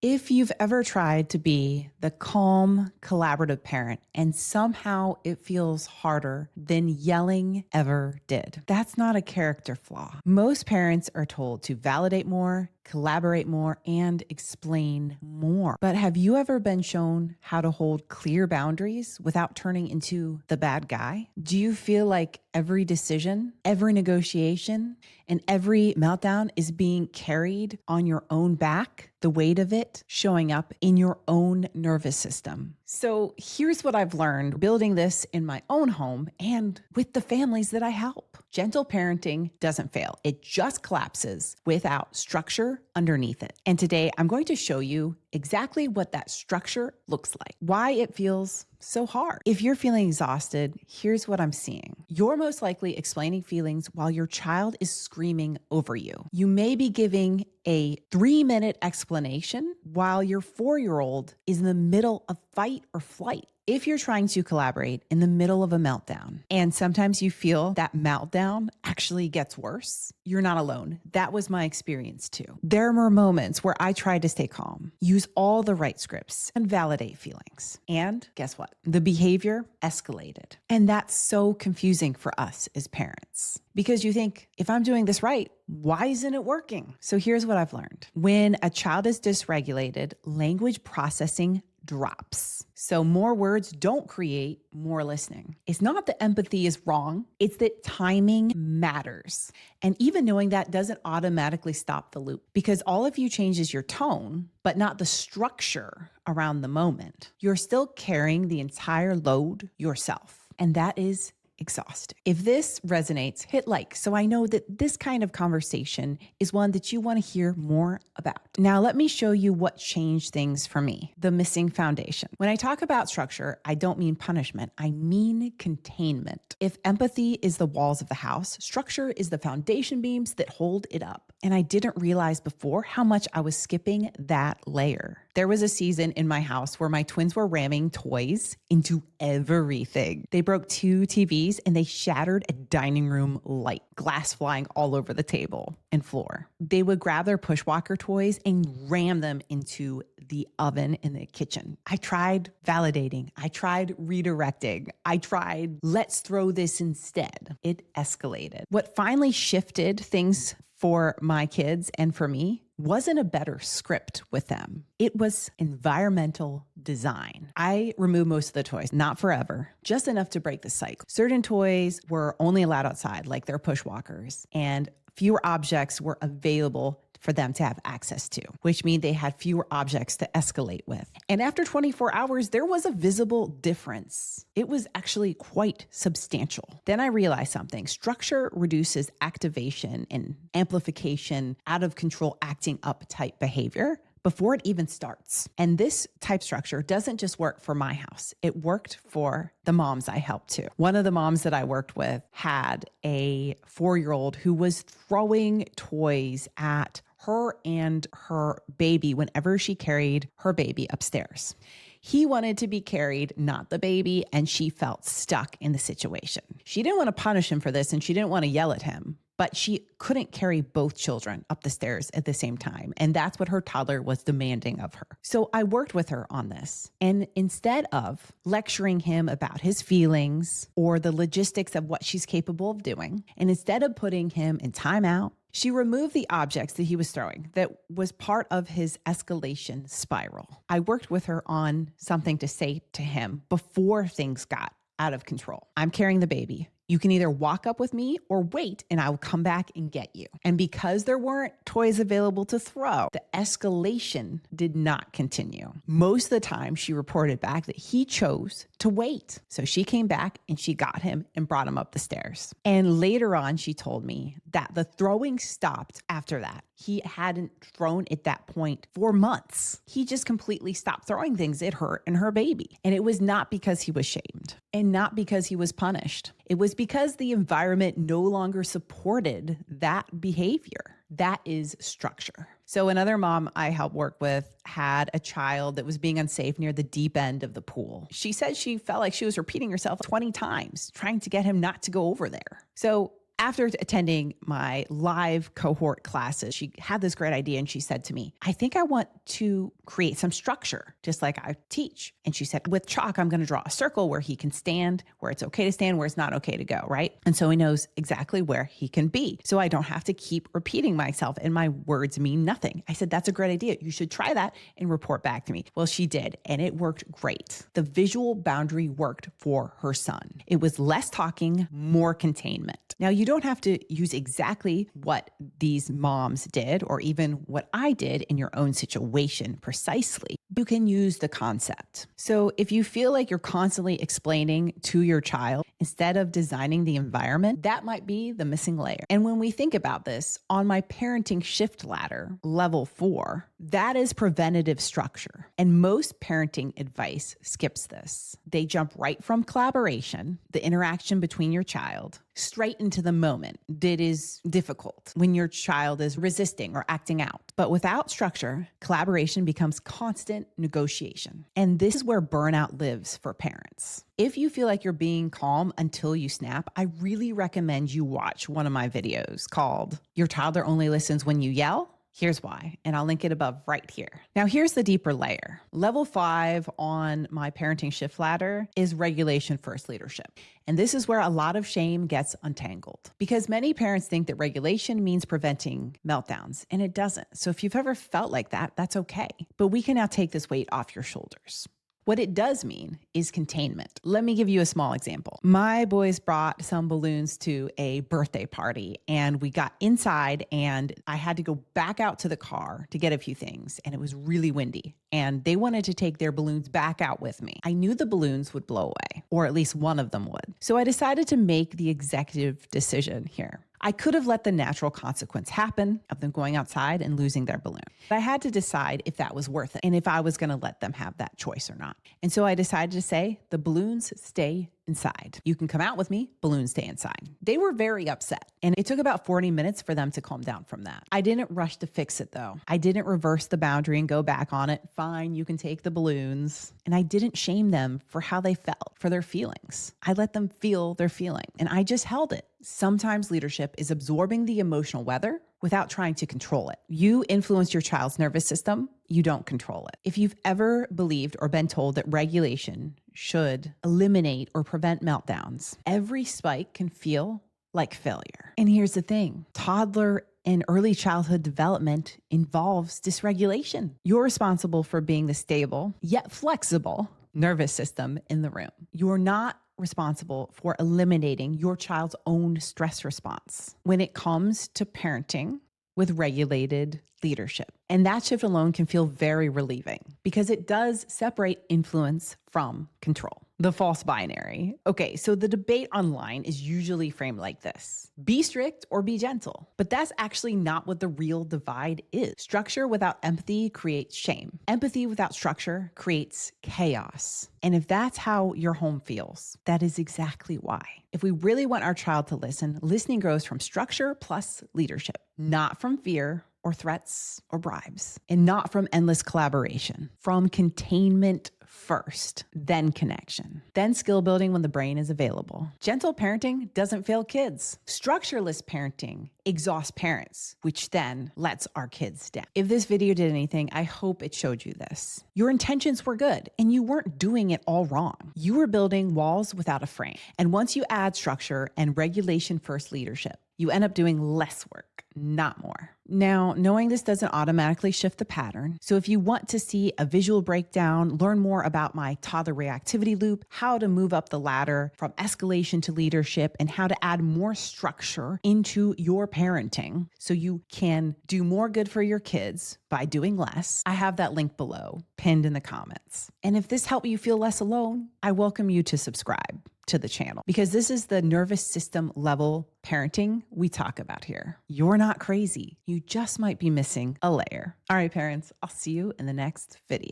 If you've ever tried to be the calm, collaborative parent and somehow it feels harder than yelling ever did, that's not a character flaw. Most parents are told to validate more, collaborate more, and explain more. But have you ever been shown how to hold clear boundaries without turning into the bad guy? Do you feel like every decision, every negotiation, and every meltdown is being carried on your own back? The weight of it showing up in your own nervous system. So here's what I've learned building this in my own home and with the families that I help. Gentle parenting doesn't fail. It just collapses without structure underneath it. And today I'm going to show you exactly what that structure looks like, why it feels so hard. If you're feeling exhausted, here's what I'm seeing. You're most likely explaining feelings while your child is screaming over you. You may be giving a 3-minute explanation while your 4-year-old is in the middle of fight or flight. If you're trying to collaborate in the middle of a meltdown, and sometimes you feel that meltdown actually gets worse, you're not alone. That was my experience too. There were moments where I tried to stay calm, use all the right scripts, and validate feelings. And guess what? The behavior escalated. And that's so confusing for us as parents because you think, if I'm doing this right, why isn't it working? So here's what I've learned. When a child is dysregulated, language processing drops. So more words don't create more listening. It's not that empathy is wrong. It's that timing matters. And even knowing that doesn't automatically stop the loop because all of you changes your tone, but not the structure around the moment. You're still carrying the entire load yourself. And that is exhausting. If this resonates, hit like so I know that this kind of conversation is one that you want to hear more about. Now, let me show you what changed things for me, the missing foundation. When I talk about structure, I don't mean punishment. I mean containment. If empathy is the walls of the house, structure is the foundation beams that hold it up. And I didn't realize before how much I was skipping that layer. There was a season in my house where my twins were ramming toys into everything. They broke 2 TVs and they shattered a dining room light, glass flying all over the table and floor. They would grab their push walker toys and ram them into the oven in the kitchen. I tried validating. I tried redirecting. I tried, let's throw this instead. It escalated. What finally shifted things for my kids and for me wasn't a better script with them. It was environmental design. I removed most of the toys, not forever, just enough to break the cycle. Certain toys were only allowed outside, like their push walkers, and fewer objects were available for them to have access to, which means they had fewer objects to escalate with. And after 24 hours, there was a visible difference. It was actually quite substantial. Then I realized something. Structure reduces activation and amplification, out of control, acting up type behavior before it even starts. And this type structure doesn't just work for my house. It worked for the moms I helped too. One of the moms that I worked with had a 4-year-old who was throwing toys at her and her baby whenever she carried her baby upstairs. He wanted to be carried, not the baby, and she felt stuck in the situation. She didn't want to punish him for this and she didn't want to yell at him, but she couldn't carry both children up the stairs at the same time. And that's what her toddler was demanding of her. So I worked with her on this. And instead of lecturing him about his feelings or the logistics of what she's capable of doing, and instead of putting him in timeout, she removed the objects that he was throwing that was part of his escalation spiral. I worked with her on something to say to him before things got out of control. I'm carrying the baby. You can either walk up with me or wait and I will come back and get you. And because there weren't toys available to throw, the escalation did not continue. Most of the time, she reported back that he chose to wait. So she came back and she got him and brought him up the stairs. And later on, she told me that the throwing stopped after that. He hadn't thrown at that point for months. He just completely stopped throwing things at her and her baby. And it was not because he was shamed and not because he was punished. It was because the environment no longer supported that behavior. That is structure. So another mom I helped work with had a child that was being unsafe near the deep end of the pool. She said she felt like she was repeating herself 20 times, trying to get him not to go over there. So After attending my live cohort classes, she had this great idea and she said to me, I think I want to create some structure, just like I teach. And she said, with chalk, I'm going to draw a circle where he can stand, where it's okay to stand, where it's not okay to go, right? And so he knows exactly where he can be. So I don't have to keep repeating myself and my words mean nothing. I said, that's a great idea. You should try that and report back to me. Well, she did, and it worked great. The visual boundary worked for her son. It was less talking, more containment. Now, you don't have to use exactly what these moms did or even what I did in your own situation precisely. You can use the concept. So if you feel like you're constantly explaining to your child instead of designing the environment, that might be the missing layer. And when we think about this, on my parenting shift ladder, level 4, that is preventative structure. And most parenting advice skips this. They jump right from collaboration, the interaction between your child, straight into the moment that is difficult when your child is resisting or acting out. But without structure, collaboration becomes constant negotiation. And this is where burnout lives for parents. If you feel like you're being calm until you snap, I really recommend you watch one of my videos called Your Toddler Only Listens When You Yell. Here's why, and I'll link it above right here. Now, here's the deeper layer. Level 5 on my parenting shift ladder is regulation first leadership. And this is where a lot of shame gets untangled because many parents think that regulation means preventing meltdowns, and it doesn't. So if you've ever felt like that, that's okay. But we can now take this weight off your shoulders. What it does mean is containment. Let me give you a small example. My boys brought some balloons to a birthday party and we got inside and I had to go back out to the car to get a few things and it was really windy and they wanted to take their balloons back out with me. I knew the balloons would blow away, or at least one of them would. So I decided to make the executive decision here. I could have let the natural consequence happen of them going outside and losing their balloon. But I had to decide if that was worth it and if I was going to let them have that choice or not. And so I decided to say, the balloons stay inside. You can come out with me, balloons stay inside. They were very upset. And it took about 40 minutes for them to calm down from that. I didn't rush to fix it though. I didn't reverse the boundary and go back on it. Fine, you can take the balloons. And I didn't shame them for how they felt, for their feelings. I let them feel their feeling and I just held it. Sometimes leadership is absorbing the emotional weather without trying to control it. You influence your child's nervous system, you don't control it. If you've ever believed or been told that regulation should eliminate or prevent meltdowns, every spike can feel like failure. And here's the thing, toddler and early childhood development involves dysregulation. You're responsible for being the stable yet flexible nervous system in the room. You're not responsible for eliminating your child's own stress response when it comes to parenting with regulated leadership. And that shift alone can feel very relieving because it does separate influence from control. The false binary. Okay, so the debate online is usually framed like this: be strict or be gentle. But that's actually not what the real divide is. Structure without empathy creates shame. Empathy without structure creates chaos. And if that's how your home feels, that is exactly why. If we really want our child to listen, listening grows from structure plus leadership, not from fear or threats or bribes, and not from endless collaboration, from containment first, then connection, then skill building when the brain is available. Gentle parenting doesn't fail kids. Structureless parenting exhausts parents, which then lets our kids down. If this video did anything, I hope it showed you this. Your intentions were good and you weren't doing it all wrong. You were building walls without a frame. And once you add structure and regulation first leadership, you end up doing less work, not more. Now, knowing this doesn't automatically shift the pattern. So if you want to see a visual breakdown, learn more about my toddler reactivity loop, how to move up the ladder from escalation to leadership, and how to add more structure into your parenting so you can do more good for your kids by doing less, I have that link below, pinned in the comments. And if this helped you feel less alone, I welcome you to subscribe to the channel because this is the nervous system level parenting we talk about here. You're not crazy. You just might be missing a layer. All right, parents, I'll see you in the next video.